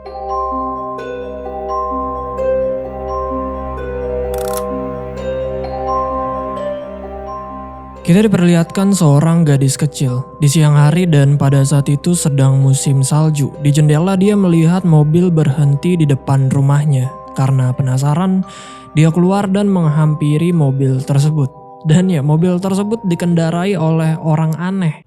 Kita diperlihatkan seorang gadis kecil di siang hari dan pada saat itu sedang musim salju. Di jendela dia melihat mobil berhenti di depan rumahnya. Karena penasaran, dia keluar dan menghampiri mobil tersebut. Dan ya, mobil tersebut dikendarai oleh orang aneh.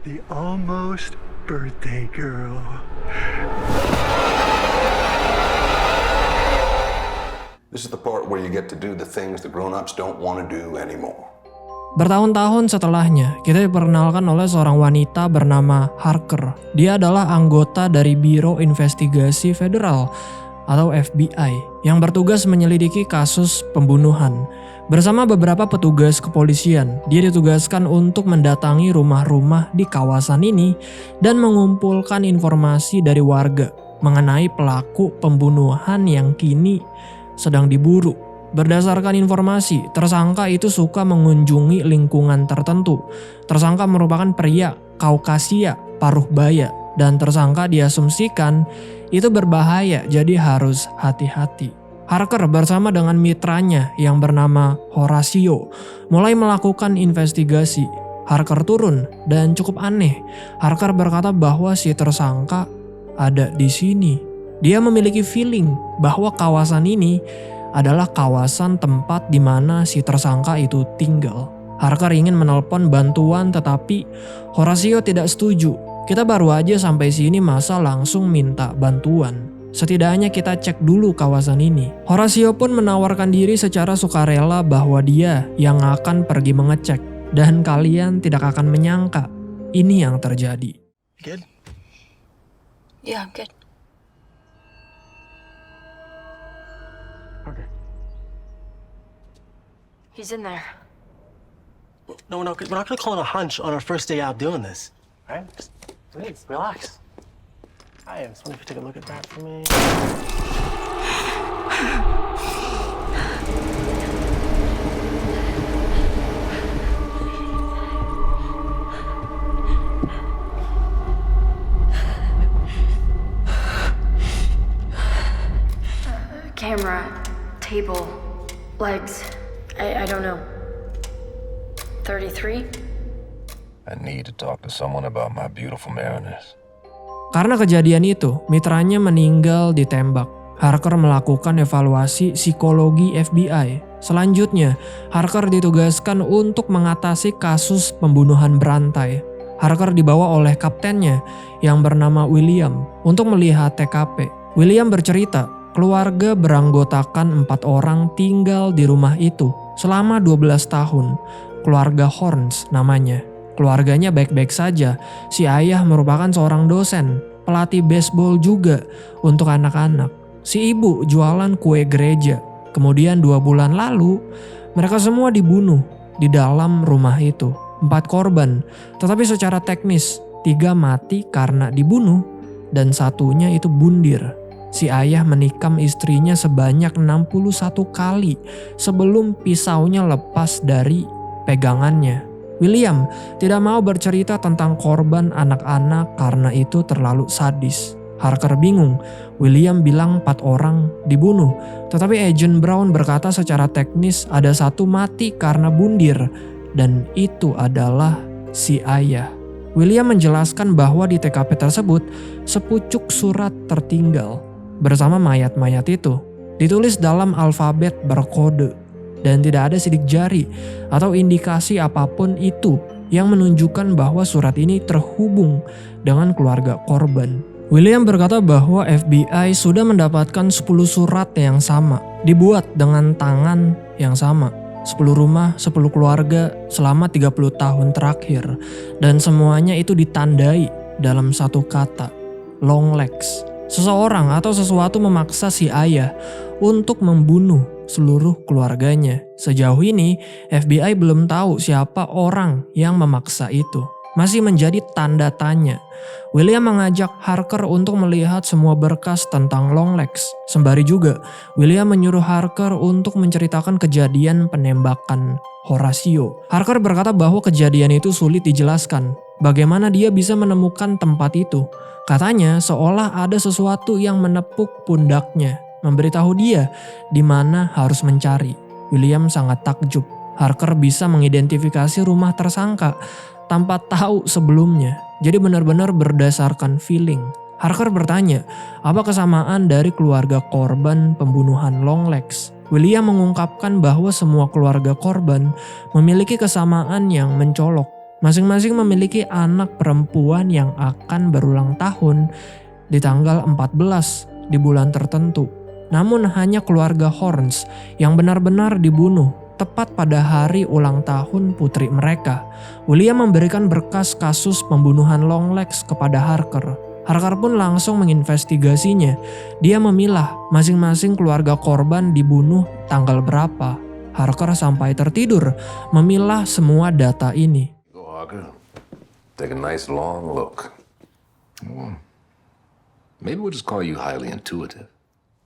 The almost birthday girl. This is the part where you get to do the things the grown-ups don't want to do anymore. Bertahun-tahun setelahnya, kita diperkenalkan oleh seorang wanita bernama Harker. Dia adalah anggota dari Biro Investigasi Federal atau FBI yang bertugas menyelidiki kasus pembunuhan. Bersama beberapa petugas kepolisian, dia ditugaskan untuk mendatangi rumah-rumah di kawasan ini dan mengumpulkan informasi dari warga mengenai pelaku pembunuhan yang kini sedang diburu. Berdasarkan informasi, tersangka itu suka mengunjungi lingkungan tertentu. Tersangka merupakan pria Kaukasia paruh baya dan tersangka diasumsikan itu berbahaya, jadi harus hati-hati. Harker bersama dengan mitranya yang bernama Horacio mulai melakukan investigasi. Harker turun dan cukup aneh. Harker berkata bahwa si tersangka ada di sini. Dia memiliki feeling bahwa kawasan ini adalah kawasan tempat di mana si tersangka itu tinggal. Harker ingin menelpon bantuan tetapi Horacio tidak setuju. Kita baru aja sampai sini masa langsung minta bantuan. Setidaknya kita cek dulu kawasan ini. Horacio pun menawarkan diri secara sukarela bahwa dia yang akan pergi mengecek. Dan kalian tidak akan menyangka ini yang terjadi. Good? Yeah, I'm good. Okay. He's in there. No, we're not gonna call it a hunch on our first day out doing this. All right? Just please, relax. I just want you to take a look at that for me. Camera, table, legs. I don't know. 33? I need to talk to someone about my beautiful Mariners. Karena kejadian itu, mitranya meninggal ditembak. Harker melakukan evaluasi psikologi FBI. Selanjutnya, Harker ditugaskan untuk mengatasi kasus pembunuhan berantai. Harker dibawa oleh kaptennya yang bernama William untuk melihat TKP. William bercerita, keluarga beranggotakan 4 orang tinggal di rumah itu selama 12 tahun. Keluarga Horns namanya. Keluarganya baik-baik saja. Si ayah merupakan seorang dosen, pelatih baseball juga untuk anak-anak. Si ibu jualan kue gereja. Kemudian 2 bulan lalu, mereka semua dibunuh di dalam rumah itu. 4 korban, tetapi secara teknis 3 mati karena dibunuh dan 1-nya itu bundir. Si ayah menikam istrinya sebanyak 61 kali sebelum pisaunya lepas dari pegangannya. William tidak mau bercerita tentang korban anak-anak karena itu terlalu sadis. Harker bingung. William bilang 4 orang dibunuh, tetapi Agent Brown berkata secara teknis ada 1 mati karena bundir dan itu adalah si ayah. William menjelaskan bahwa di TKP tersebut sepucuk surat tertinggal bersama mayat-mayat itu, ditulis dalam alfabet berkode. Dan tidak ada sidik jari atau indikasi apapun itu yang menunjukkan bahwa surat ini terhubung dengan keluarga korban. William berkata bahwa FBI sudah mendapatkan 10 surat yang sama, dibuat dengan tangan yang sama. 10 rumah, 10 keluarga selama 30 tahun terakhir. Dan semuanya itu ditandai dalam satu kata, long legs. Seseorang atau sesuatu memaksa si ayah untuk membunuh seluruh keluarganya. Sejauh ini, FBI belum tahu siapa orang yang memaksa itu. masih menjadi tanda tanya. William mengajak Harker untuk melihat semua berkas tentang Longlegs. Sembari juga, William menyuruh Harker untuk menceritakan kejadian penembakan Horatio. Harker berkata bahwa kejadian itu sulit dijelaskan. Bagaimana dia bisa menemukan tempat itu? Katanya seolah ada sesuatu yang menepuk pundaknya, memberitahu dia di mana harus mencari. William sangat takjub. Harker bisa mengidentifikasi rumah tersangka tanpa tahu sebelumnya. Jadi benar-benar berdasarkan feeling. Harker bertanya, apa kesamaan dari keluarga korban pembunuhan Longlegs? William mengungkapkan bahwa semua keluarga korban memiliki kesamaan yang mencolok. Masing-masing memiliki anak perempuan yang akan berulang tahun di tanggal 14 di bulan tertentu. Namun hanya keluarga Horns yang benar-benar dibunuh tepat pada hari ulang tahun putri mereka. William memberikan berkas kasus pembunuhan Longlegs kepada Harker. Harker pun langsung menginvestigasinya. Dia memilah masing-masing keluarga korban dibunuh tanggal berapa. Harker sampai tertidur memilah semua data ini. Go, Harker. Take a nice long look. Maybe we'll just call you highly intuitive.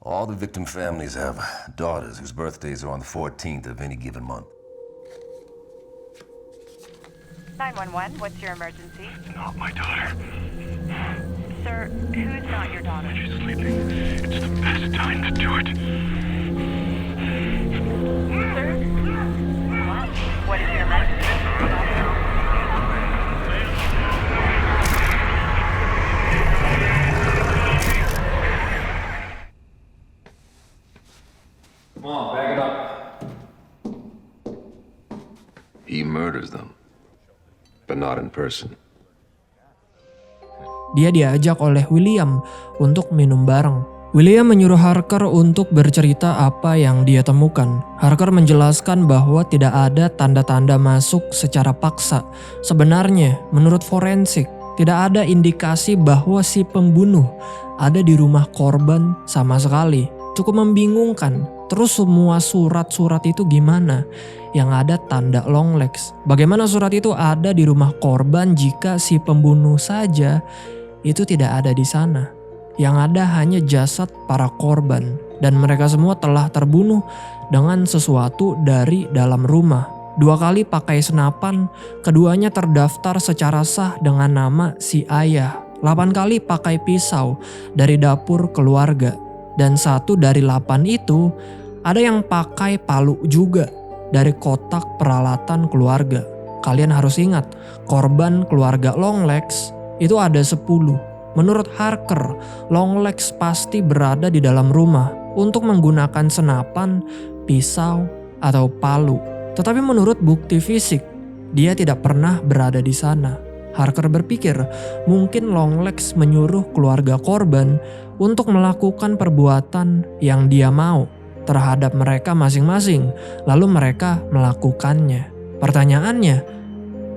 All the victim families have daughters whose birthdays are on the 14th of any given month. 911, what's your emergency? Not my daughter. Sir, who's not your daughter? She's sleeping. It's the best time to do it. Sir? What is your emergency? Come on, back it up. He murders them, but not in person. Dia diajak oleh William untuk minum bareng. William menyuruh Harker untuk bercerita apa yang dia temukan. Harker menjelaskan bahwa tidak ada tanda-tanda masuk secara paksa. Sebenarnya, menurut forensik, tidak ada indikasi bahwa si pembunuh ada di rumah korban sama sekali. Cukup membingungkan. Terus semua surat-surat itu gimana? Yang ada tanda Longlegs. Bagaimana surat itu ada di rumah korban jika si pembunuh saja itu tidak ada di sana? Yang ada hanya jasad para korban. Dan mereka semua telah terbunuh dengan sesuatu dari dalam rumah. 2 kali pakai senapan, keduanya terdaftar secara sah dengan nama si ayah. 8 kali pakai pisau dari dapur keluarga. Dan 1 dari 8 itu ada yang pakai palu juga dari kotak peralatan keluarga. Kalian harus ingat, korban keluarga Longlegs itu ada 10. Menurut Harker, Longlegs pasti berada di dalam rumah untuk menggunakan senapan, pisau, atau palu. Tetapi menurut bukti fisik, dia tidak pernah berada di sana. Harker berpikir mungkin Longlegs menyuruh keluarga korban untuk melakukan perbuatan yang dia mau terhadap mereka masing-masing, lalu mereka melakukannya. Pertanyaannya,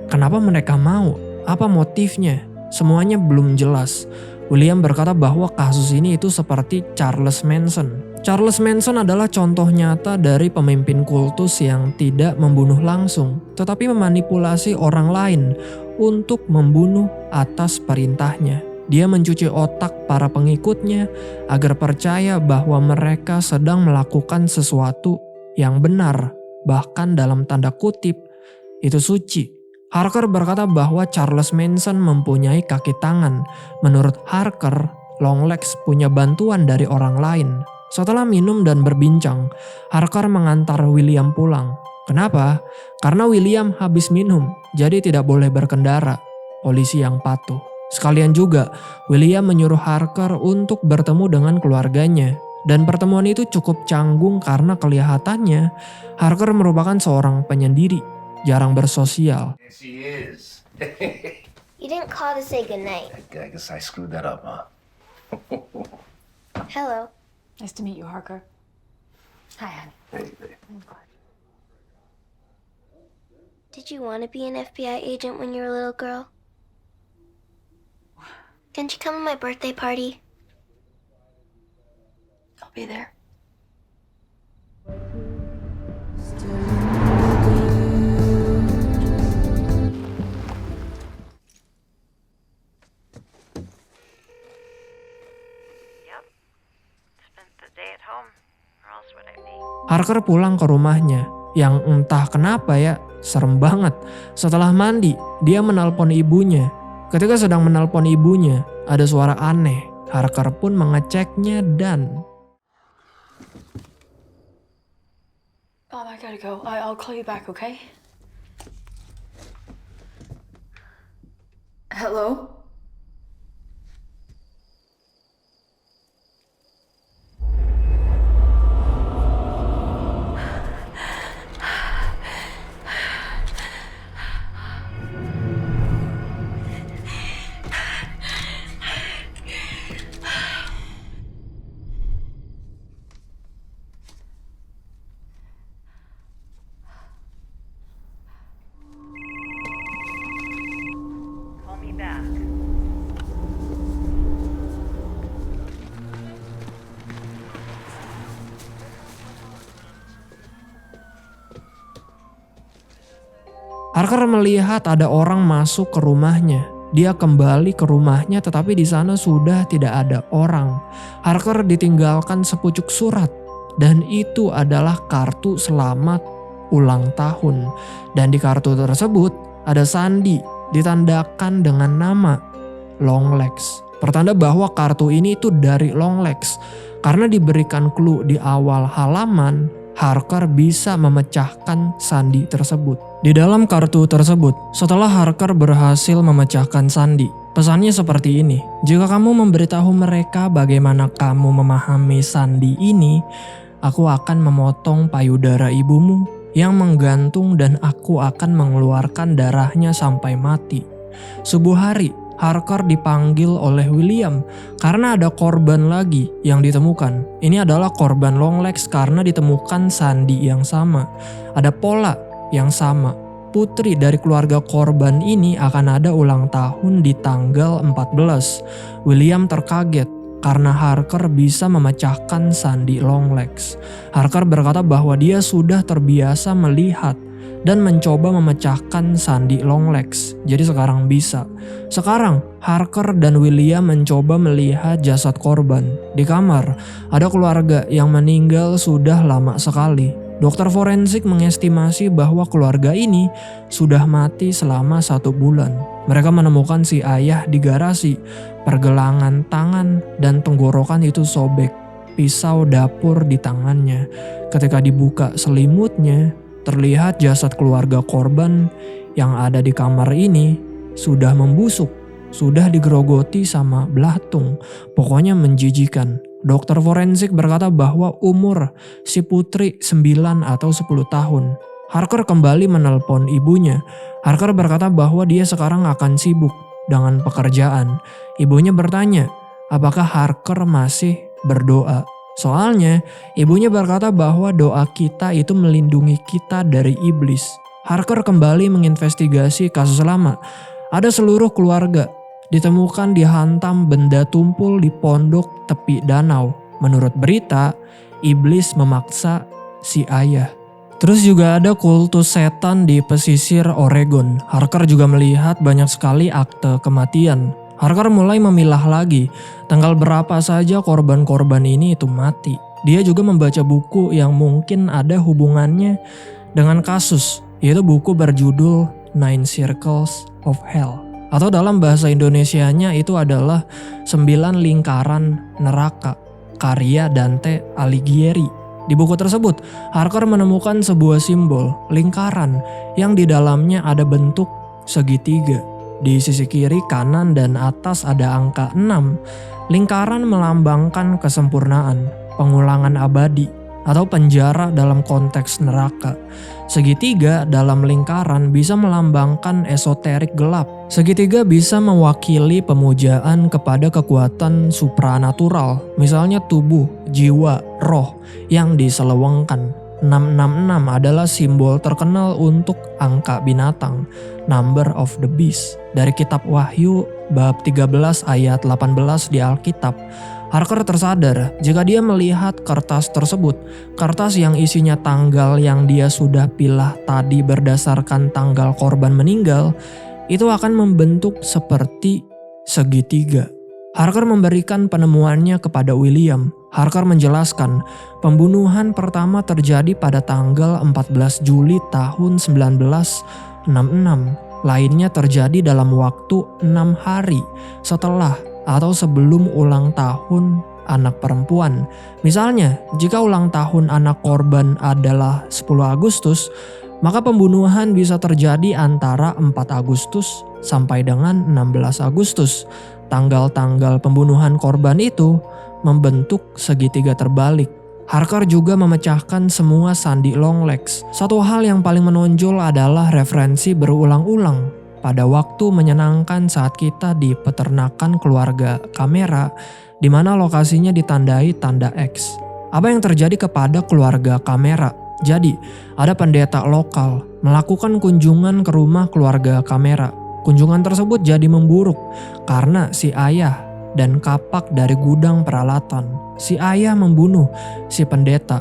kenapa mereka mau? Apa motifnya? Semuanya belum jelas. William berkata bahwa kasus ini itu seperti Charles Manson. Charles Manson adalah contoh nyata dari pemimpin kultus yang tidak membunuh langsung, tetapi memanipulasi orang lain untuk membunuh atas perintahnya. Dia mencuci otak para pengikutnya agar percaya bahwa mereka sedang melakukan sesuatu yang benar, bahkan dalam tanda kutip, itu suci. Harker berkata bahwa Charles Manson mempunyai kaki tangan. Menurut Harker, Longlegs punya bantuan dari orang lain. Setelah minum dan berbincang, Harker mengantar William pulang. Kenapa? Karena William habis minum, jadi tidak boleh berkendara. Polisi yang patuh. Sekalian juga, William menyuruh Harker untuk bertemu dengan keluarganya. Dan pertemuan itu cukup canggung karena kelihatannya Harker merupakan seorang penyendiri, jarang bersosial. She is. You didn't call to say goodnight. I guess I screwed that up, huh? Hello. Nice to meet you, Harker. Hi, honey. Hey, babe. Did you want to be an FBI agent when you were a little girl? Can you come to my birthday party? I'll be there. Harker pulang ke rumahnya, yang entah kenapa ya, serem banget. Setelah mandi, dia menelpon ibunya. Ketika sedang menelpon ibunya, ada suara aneh. Harker pun mengeceknya dan... Mom, I gotta go. I'll call you back, okay? Hello? Call me back. Harker melihat ada orang masuk ke rumahnya. Dia kembali ke rumahnya tetapi di sana sudah tidak ada orang. Harker ditinggalkan sepucuk surat dan itu adalah kartu selamat ulang tahun. Dan di kartu tersebut ada sandi ditandakan dengan nama Longlegs. Pertanda bahwa kartu ini itu dari Longlegs. Karena diberikan clue di awal halaman, Harker bisa memecahkan sandi tersebut. Di dalam kartu tersebut, setelah Harker berhasil memecahkan sandi, pesannya seperti ini. Jika kamu memberitahu mereka bagaimana kamu memahami sandi ini, aku akan memotong payudara ibumu yang menggantung dan aku akan mengeluarkan darahnya sampai mati. Subuh hari, Harker dipanggil oleh William karena ada korban lagi yang ditemukan. Ini adalah korban Longlegs karena ditemukan sandi yang sama. Ada pola yang sama. Putri dari keluarga korban ini akan ada ulang tahun di tanggal 14. William terkaget karena Harker bisa memecahkan sandi Longlegs. Harker berkata bahwa dia sudah terbiasa melihat dan mencoba memecahkan sandi Longlegs. Jadi sekarang bisa. Sekarang Harker dan William mencoba melihat jasad korban. Di kamar ada keluarga yang meninggal sudah lama sekali. Dokter forensik mengestimasi bahwa keluarga ini sudah mati selama 1 bulan. Mereka menemukan si ayah di garasi. Pergelangan tangan dan tenggorokan itu sobek. Pisau dapur di tangannya. Ketika dibuka selimutnya, terlihat jasad keluarga korban yang ada di kamar ini sudah membusuk, sudah digerogoti sama belatung. Pokoknya menjijikan. Dokter forensik berkata bahwa umur si putri 9 atau 10 tahun. Harker kembali menelpon ibunya. Harker berkata bahwa dia sekarang akan sibuk dengan pekerjaan. Ibunya bertanya, apakah Harker masih berdoa? Soalnya ibunya berkata bahwa doa kita itu melindungi kita dari iblis. Harker kembali menginvestigasi kasus lama. Ada seluruh keluarga ditemukan dihantam benda tumpul di pondok tepi danau. Menurut berita, iblis memaksa si ayah. Terus juga ada kultus setan di pesisir Oregon. Harker juga melihat banyak sekali akte kematian. Harker mulai memilah lagi tanggal berapa saja korban-korban ini itu mati. Dia juga membaca buku yang mungkin ada hubungannya dengan kasus, yaitu buku berjudul Nine Circles of Hell. Atau dalam bahasa Indonesianya itu adalah 9 lingkaran neraka, karya Dante Alighieri. Di buku tersebut, Harker menemukan sebuah simbol lingkaran yang di dalamnya ada bentuk segitiga. Di sisi kiri, kanan, dan atas ada angka 6. Lingkaran melambangkan kesempurnaan, pengulangan abadi, atau penjara dalam konteks neraka. Segitiga dalam lingkaran bisa melambangkan esoterik gelap. Segitiga bisa mewakili pemujaan kepada kekuatan supranatural, misalnya tubuh, jiwa, roh yang diselewengkan. 666 adalah simbol terkenal untuk angka binatang, number of the beast. Dari kitab Wahyu bab 13 ayat 18 di Alkitab, Harker tersadar jika dia melihat kertas tersebut, kertas yang isinya tanggal yang dia sudah pilah tadi berdasarkan tanggal korban meninggal, itu akan membentuk seperti segitiga. Harker memberikan penemuannya kepada William. Harker menjelaskan pembunuhan pertama terjadi pada tanggal 14 Juli tahun 1966. Lainnya terjadi dalam waktu 6 hari setelah atau sebelum ulang tahun anak perempuan. Misalnya, jika ulang tahun anak korban adalah 10 Agustus, maka pembunuhan bisa terjadi antara 4 Agustus sampai dengan 16 Agustus. Tanggal-tanggal pembunuhan korban itu membentuk segitiga terbalik. Harker juga memecahkan semua sandi Longlegs. Satu hal yang paling menonjol adalah referensi berulang-ulang. Pada waktu menyenangkan saat kita di peternakan keluarga kamera, di mana lokasinya ditandai tanda X. Apa yang terjadi kepada keluarga kamera? Jadi, ada pendeta lokal melakukan kunjungan ke rumah keluarga kamera. Kunjungan tersebut jadi memburuk karena si ayah dan kapak dari gudang peralatan. Si ayah membunuh si pendeta,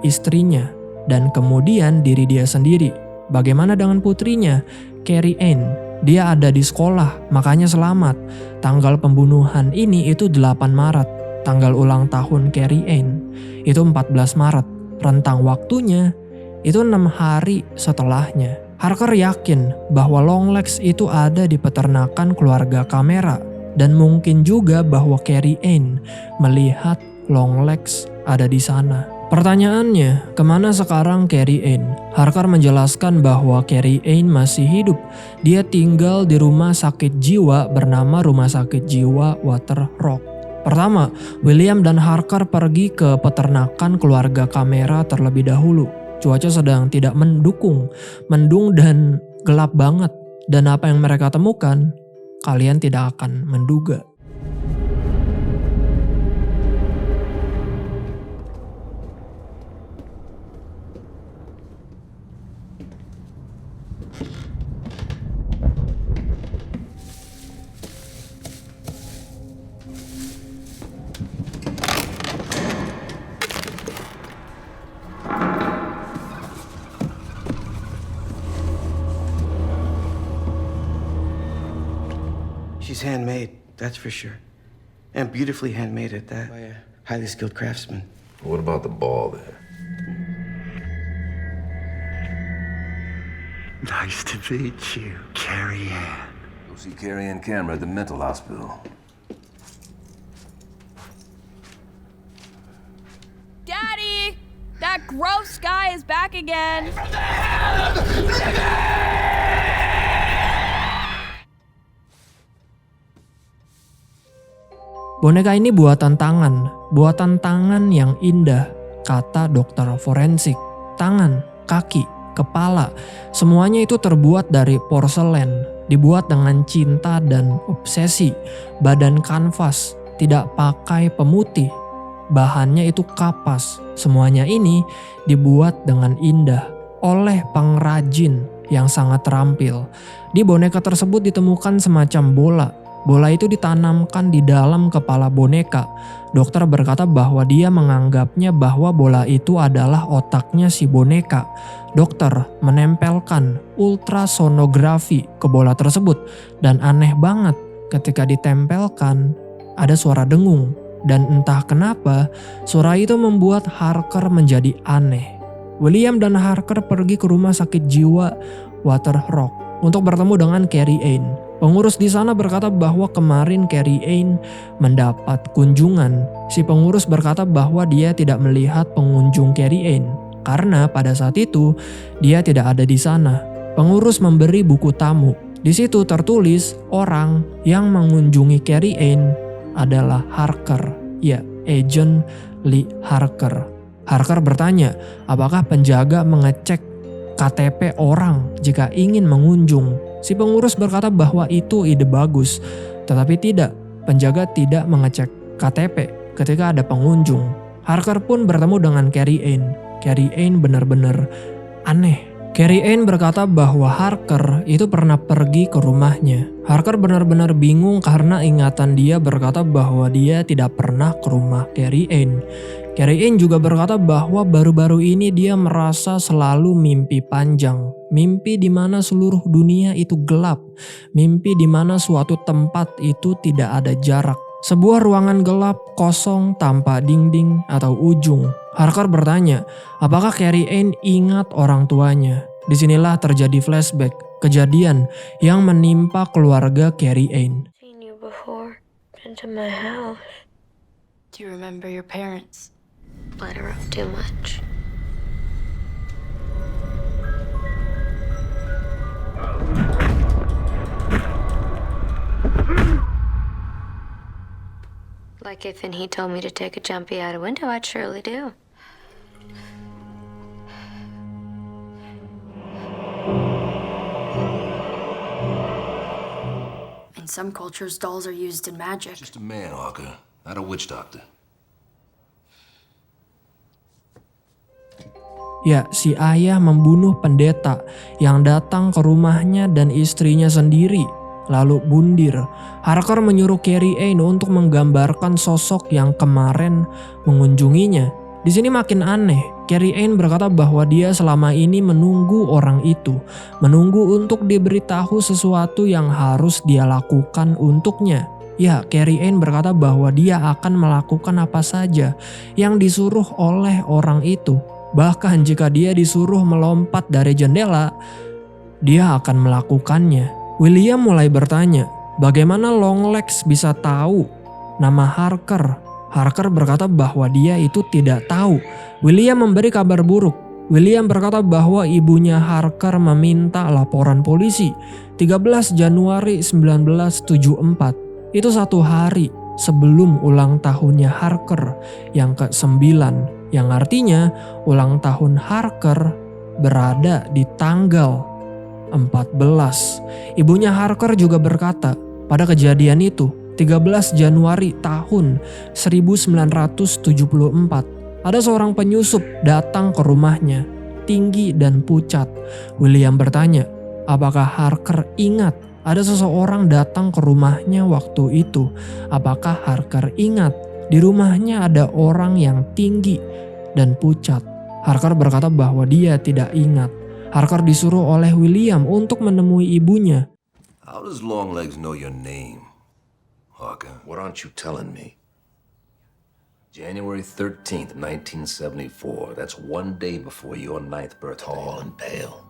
istrinya, dan kemudian diri dia sendiri. Bagaimana dengan putrinya, Carrie Ann? Dia ada di sekolah, makanya selamat. Tanggal pembunuhan ini itu 8 Maret. Tanggal ulang tahun Carrie Ann itu 14 Maret. Rentang waktunya itu 6 hari setelahnya. Harker yakin bahwa Longlegs itu ada di peternakan keluarga kamera. Dan mungkin juga bahwa Carrie Ann melihat Longlegs ada di sana. Pertanyaannya, kemana sekarang Carrie Ann? Harker menjelaskan bahwa Carrie Ann masih hidup. Dia tinggal di rumah sakit jiwa bernama Rumah Sakit Jiwa Water Rock. Pertama, William dan Harker pergi ke peternakan keluarga kamera terlebih dahulu. Cuaca sedang tidak mendukung, mendung dan gelap banget. Dan apa yang mereka temukan, kalian tidak akan menduga. She's handmade, that's for sure. And beautifully handmade at that, by a highly skilled craftsman. What about the ball there? Nice to meet you, Carrie Ann. Go see Carrie Ann Cameron at the mental hospital. Daddy! That gross guy is back again! Boneka ini buatan tangan yang indah, kata dokter forensik. Tangan, kaki, kepala, semuanya itu terbuat dari porselen, dibuat dengan cinta dan obsesi. Badan kanvas, tidak pakai pemutih, bahannya itu kapas. Semuanya ini dibuat dengan indah oleh pengrajin yang sangat terampil. Di boneka tersebut ditemukan semacam bola. Bola itu ditanamkan di dalam kepala boneka. Dokter berkata bahwa dia menganggapnya bahwa bola itu adalah otaknya si boneka. Dokter menempelkan ultrasonografi ke bola tersebut. Dan aneh banget, ketika ditempelkan ada suara dengung. Dan entah kenapa suara itu membuat Harker menjadi aneh. William dan Harker pergi ke rumah sakit jiwa Water Rock untuk bertemu dengan Carrie Ann. Pengurus di sana berkata bahwa kemarin Carrie Ann mendapat kunjungan. Si pengurus berkata bahwa dia tidak melihat pengunjung Carrie Ann karena pada saat itu dia tidak ada di sana. Pengurus memberi buku tamu. Di situ tertulis orang yang mengunjungi Carrie Ann adalah Harker, ya, Agent Lee Harker. Harker bertanya, apakah penjaga mengecek KTP orang jika ingin mengunjung? Si pengurus berkata bahwa itu ide bagus, tetapi tidak, penjaga tidak mengecek KTP ketika ada pengunjung. Harker pun bertemu dengan Carrie Ann. Carrie Ann benar-benar aneh. Carrie Ann berkata bahwa Harker itu pernah pergi ke rumahnya. Harker benar-benar bingung karena ingatan dia berkata bahwa dia tidak pernah ke rumah Carrie Ann. Carrie Ann juga berkata bahwa baru-baru ini dia merasa selalu mimpi panjang. Mimpi di mana seluruh dunia itu gelap. Mimpi di mana suatu tempat itu tidak ada jarak. Sebuah ruangan gelap, kosong, tanpa dinding atau ujung. Harker bertanya, apakah Carrie Ann ingat orang tuanya? Disinilah terjadi flashback, kejadian yang menimpa keluarga Carrie Ann. Seen you before. Been to my house. Do you remember your parents? Let her up too much. Like if he told me to take a jumpy out a window, I'd surely do. In some cultures, dolls are used in magic. Just a man, Hawker, not a witch doctor. Ya, si ayah membunuh pendeta yang datang ke rumahnya dan istrinya sendiri. Lalu bundir. Harker menyuruh Carrie Ann untuk menggambarkan sosok yang kemarin mengunjunginya. Di sini makin aneh. Carrie Ann berkata bahwa dia selama ini menunggu orang itu, menunggu untuk diberitahu sesuatu yang harus dia lakukan untuknya. Ya, Carrie Ann berkata bahwa dia akan melakukan apa saja yang disuruh oleh orang itu. Bahkan jika dia disuruh melompat dari jendela, dia akan melakukannya. William mulai bertanya, bagaimana Longlegs bisa tahu nama Harker? Harker berkata bahwa dia itu tidak tahu. William memberi kabar buruk. William berkata bahwa ibunya Harker meminta laporan polisi 13 Januari 1974. Itu 1 hari sebelum ulang tahunnya Harker yang ke-9. Yang artinya ulang tahun Harker berada di tanggal 14. Ibunya Harker juga berkata, pada kejadian itu 13 Januari tahun 1974, ada seorang penyusup datang ke rumahnya, tinggi dan pucat. William bertanya, apakah Harker ingat ada seseorang datang ke rumahnya waktu itu? Apakah Harker ingat di rumahnya ada orang yang tinggi dan pucat? Harker berkata bahwa dia tidak ingat. Harker disuruh oleh William untuk menemui ibunya. How does Longlegs know your name, Hawker? What aren't you telling me? January 13th, 1974. That's 1 day before your 9th birthday. Tall and pale.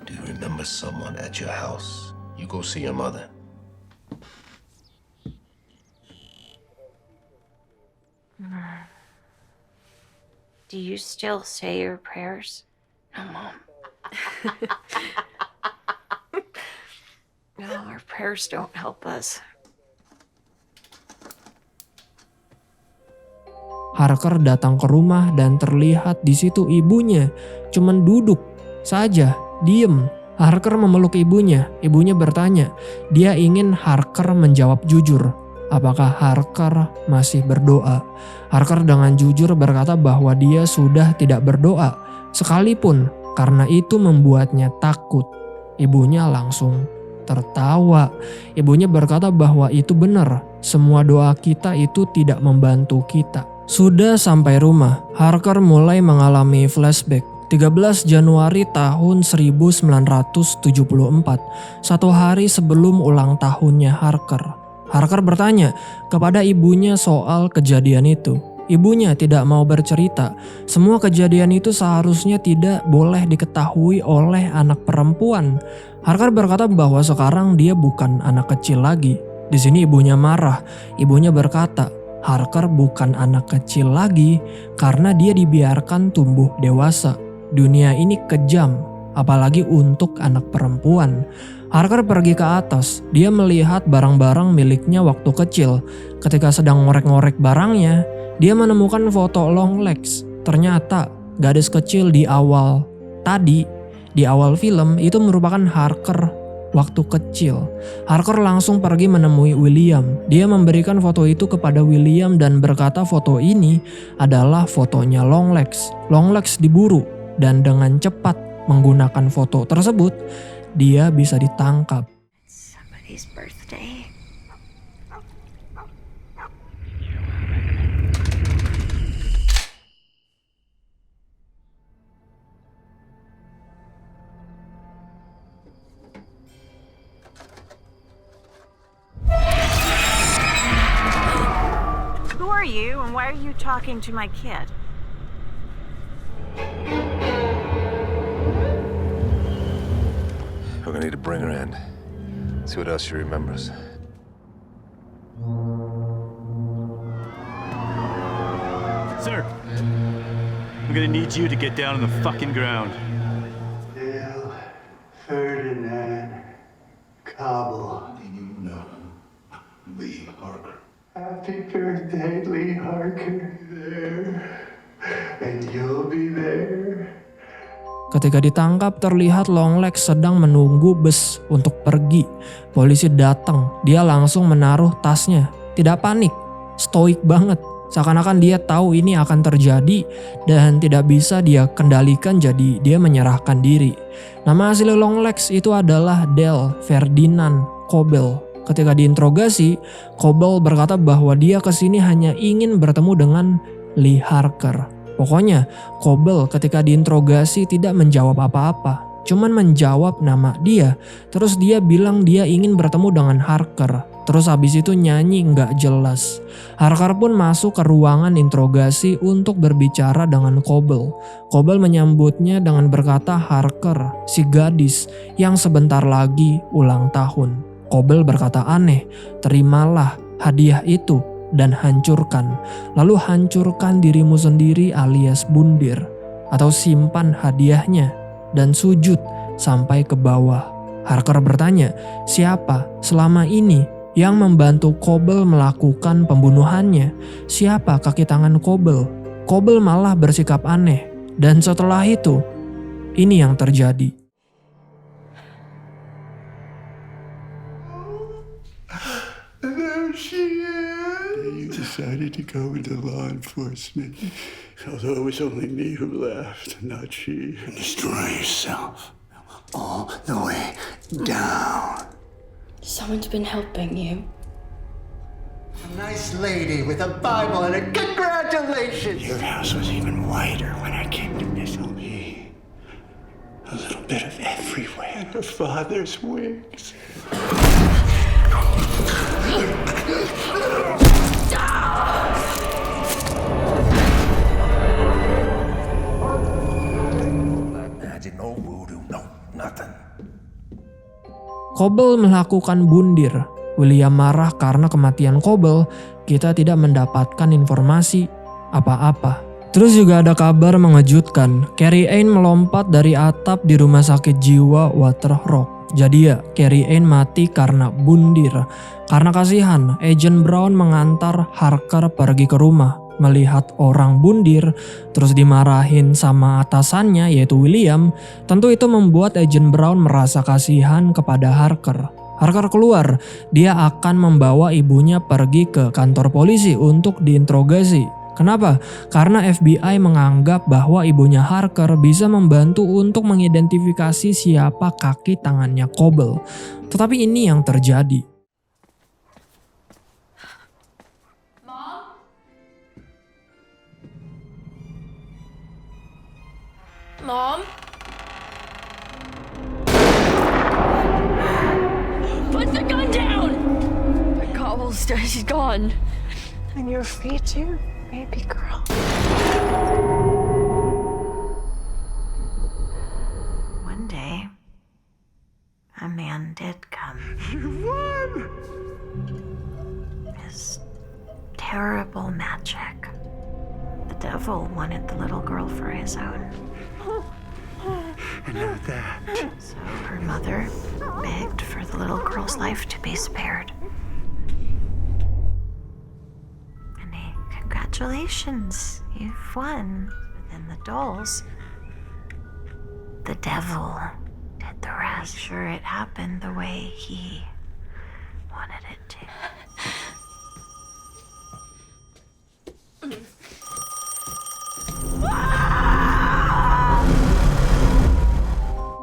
Do you remember someone at your house? You go see your mother. Do you still say your prayers? No, Mom. No, our prayers don't help us. Harker datang ke rumah dan terlihat di situ ibunya cuman duduk saja, diem. Harker memeluk ibunya. Ibunya bertanya, dia ingin Harker menjawab jujur. Apakah Harker masih berdoa? Harker dengan jujur berkata bahwa dia sudah tidak berdoa sekalipun, karena itu membuatnya takut. Ibunya langsung tertawa. Ibunya berkata bahwa itu benar. Semua doa kita itu tidak membantu kita. Sudah sampai rumah, Harker mulai mengalami flashback. 13 Januari tahun 1974, 1 hari sebelum ulang tahunnya Harker. Harker bertanya kepada ibunya soal kejadian itu. Ibunya tidak mau bercerita. Semua kejadian itu seharusnya tidak boleh diketahui oleh anak perempuan. Harker berkata bahwa sekarang dia bukan anak kecil lagi. Di sini ibunya marah. Ibunya berkata, Harker bukan anak kecil lagi karena dia dibiarkan tumbuh dewasa. Dunia ini kejam, apalagi untuk anak perempuan. Harker pergi ke atas. Dia melihat barang-barang miliknya waktu kecil. Ketika sedang ngorek-ngorek barangnya, dia menemukan foto Longlegs. Ternyata gadis kecil di awal film itu merupakan Harker waktu kecil. Harker langsung pergi menemui William. Dia memberikan foto itu kepada William dan berkata foto ini adalah fotonya Longlegs. Longlegs diburu dan dengan cepat menggunakan foto tersebut, dia bisa ditangkap. Somebody's birthday. are you, and why are you talking to my kid? We're gonna need to bring her in. See what else she remembers. Sir, I'm gonna need you to get down on the fucking ground. Dale Ferdinand Cobble. No. Lee Harker. Happy birthday, Lee Harker. There. And you'll be there. Ketika ditangkap, terlihat Longlegs sedang menunggu bus untuk pergi. Polisi datang, dia langsung menaruh tasnya. Tidak panik, stoik banget. Seakan-akan dia tahu ini akan terjadi dan tidak bisa dia kendalikan, jadi dia menyerahkan diri. Nama asli Longlegs itu adalah Dale Ferdinand Cobble. Ketika diinterogasi, Cobble berkata bahwa dia kesini hanya ingin bertemu dengan Lee Harker. Pokoknya, Cobble ketika diinterogasi tidak menjawab apa-apa, cuman menjawab nama dia. Terus dia bilang dia ingin bertemu dengan Harker. Terus habis itu nyanyi nggak jelas. Harker pun masuk ke ruangan interogasi untuk berbicara dengan Cobble. Cobble menyambutnya dengan berkata Harker, si gadis yang sebentar lagi ulang tahun. Cobble berkata aneh, terimalah hadiah itu dan hancurkan. Lalu hancurkan dirimu sendiri alias bundir. Atau simpan hadiahnya dan sujud sampai ke bawah. Harker bertanya, siapa selama ini yang membantu Cobble melakukan pembunuhannya? Siapa kaki tangan Cobble? Cobble malah bersikap aneh. Dan setelah itu, ini yang terjadi. There she is. You decided to go into law enforcement. Although it was only me who left, not she. Destroy yourself. All the way down. Someone's been helping you. A nice lady with a Bible and a congratulations. Your house was even whiter when I came to visit me. A little bit of everywhere. Her father's wings. Magic, no voodoo, no nothing. Cobble melakukan bundir. William marah karena kematian Cobble, kita tidak mendapatkan informasi apa-apa. Terus juga ada kabar mengejutkan, Carrie Ann melompat dari atap di rumah sakit jiwa Water Rock. Jadi ya, Carrie Ann mati karena bundir. Karena kasihan, Agent Brown mengantar Harker pergi ke rumah. Melihat orang bundir, terus dimarahin sama atasannya yaitu William, tentu itu membuat Agent Brown merasa kasihan kepada Harker. Harker keluar, dia akan membawa ibunya pergi ke kantor polisi untuk diinterogasi. Kenapa? Karena FBI menganggap bahwa ibunya Harker bisa membantu untuk mengidentifikasi siapa kaki tangannya Cobble. Tetapi ini yang terjadi. Mom? Put the gun down! My Cobble's dead. She's gone. And you're free too, baby girl. One day, a man did come. You won! His terrible magic. The devil wanted the little girl for his own. And now that. So her mother begged for the little girl's life to be spared. And congratulations, you've won. But then the dolls, the devil did the rest. Make sure it happened the way he wanted it to.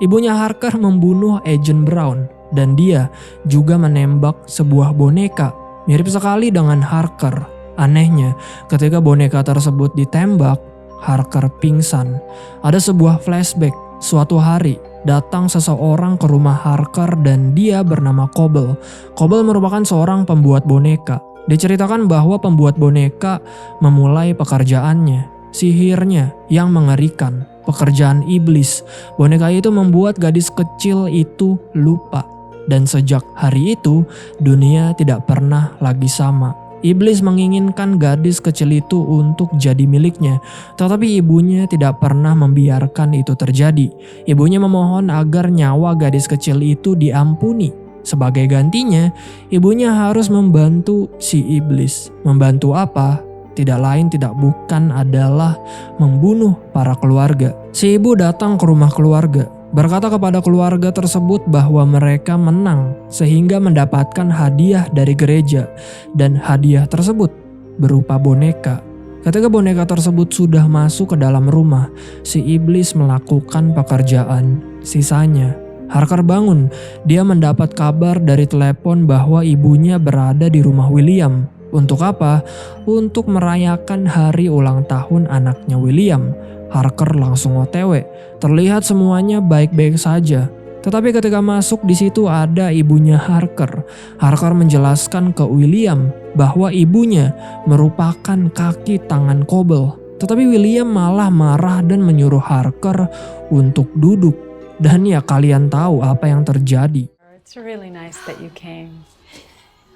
Ibunya Harker membunuh Agent Brown dan dia juga menembak sebuah boneka mirip sekali dengan Harker. Anehnya, ketika boneka tersebut ditembak, Harker pingsan. Ada sebuah flashback. Suatu hari, datang seseorang ke rumah Harker dan dia bernama Cobble. Cobble merupakan seorang pembuat boneka. Diceritakan bahwa pembuat boneka memulai pekerjaannya, sihirnya yang mengerikan, pekerjaan iblis. Boneka itu membuat gadis kecil itu lupa. Dan sejak hari itu, dunia tidak pernah lagi sama. Iblis menginginkan gadis kecil itu untuk jadi miliknya, tetapi ibunya tidak pernah membiarkan itu terjadi. Ibunya memohon agar nyawa gadis kecil itu diampuni. Sebagai gantinya, ibunya harus membantu si iblis. Membantu apa? Tidak lain tidak bukan adalah membunuh para keluarga. Si ibu datang ke rumah keluarga, berkata kepada keluarga tersebut bahwa mereka menang sehingga mendapatkan hadiah dari gereja, dan hadiah tersebut berupa boneka. Ketika boneka tersebut sudah masuk ke dalam rumah, si iblis melakukan pekerjaan sisanya. Harker bangun, dia mendapat kabar dari telepon bahwa ibunya berada di rumah William. Untuk apa? Untuk merayakan hari ulang tahun anaknya William. Harker langsung OTW. Terlihat semuanya baik-baik saja. Tetapi ketika masuk di situ ada ibunya Harker. Harker menjelaskan ke William bahwa ibunya merupakan kaki tangan Cobble. Tetapi William malah marah dan menyuruh Harker untuk duduk. Dan ya kalian tahu apa yang terjadi. It's really nice that you came.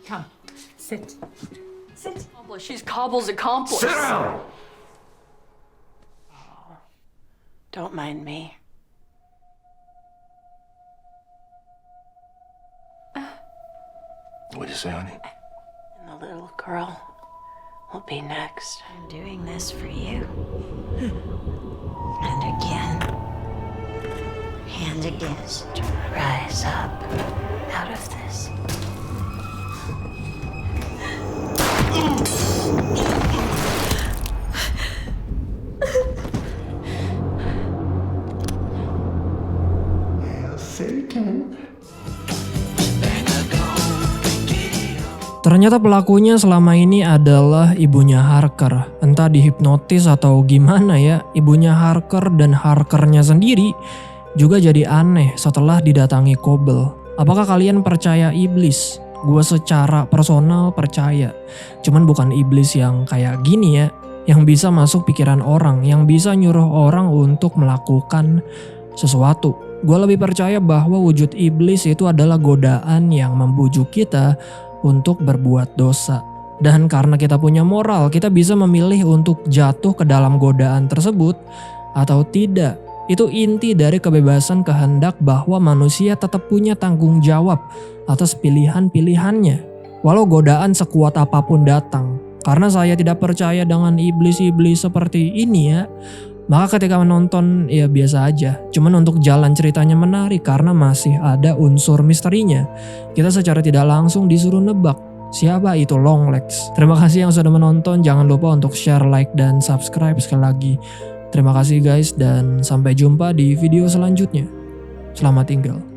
Come, sit. Sit. She's Cobble's accomplice. Sit down! Don't mind me. What'd you say, honey? And the little girl will be next. I'm doing this for you. And again. And again. To rise up out of this. Ternyata pelakunya selama ini adalah ibunya Harker. Entah dihipnotis atau gimana ya, ibunya Harker dan Harkernya sendiri juga jadi aneh setelah didatangi Cobble. Apakah kalian percaya iblis? Gue secara personal percaya. Cuman bukan iblis yang kayak gini ya, yang bisa masuk pikiran orang, yang bisa nyuruh orang untuk melakukan sesuatu. Gue lebih percaya bahwa wujud iblis itu adalah godaan yang membujuk kita untuk berbuat dosa. Dan karena kita punya moral, kita bisa memilih untuk jatuh ke dalam godaan tersebut atau tidak. Itu inti dari kebebasan kehendak bahwa manusia tetap punya tanggung jawab atas pilihan-pilihannya. Walau godaan sekuat apapun datang. Karena saya tidak percaya dengan iblis-iblis seperti ini ya, maka ketika menonton ya biasa aja. Cuman untuk jalan ceritanya menarik karena masih ada unsur misterinya. Kita secara tidak langsung disuruh nebak siapa itu Longlegs. Terima kasih yang sudah menonton. Jangan lupa untuk share, like, dan subscribe sekali lagi. Terima kasih guys dan sampai jumpa di video selanjutnya. Selamat tinggal.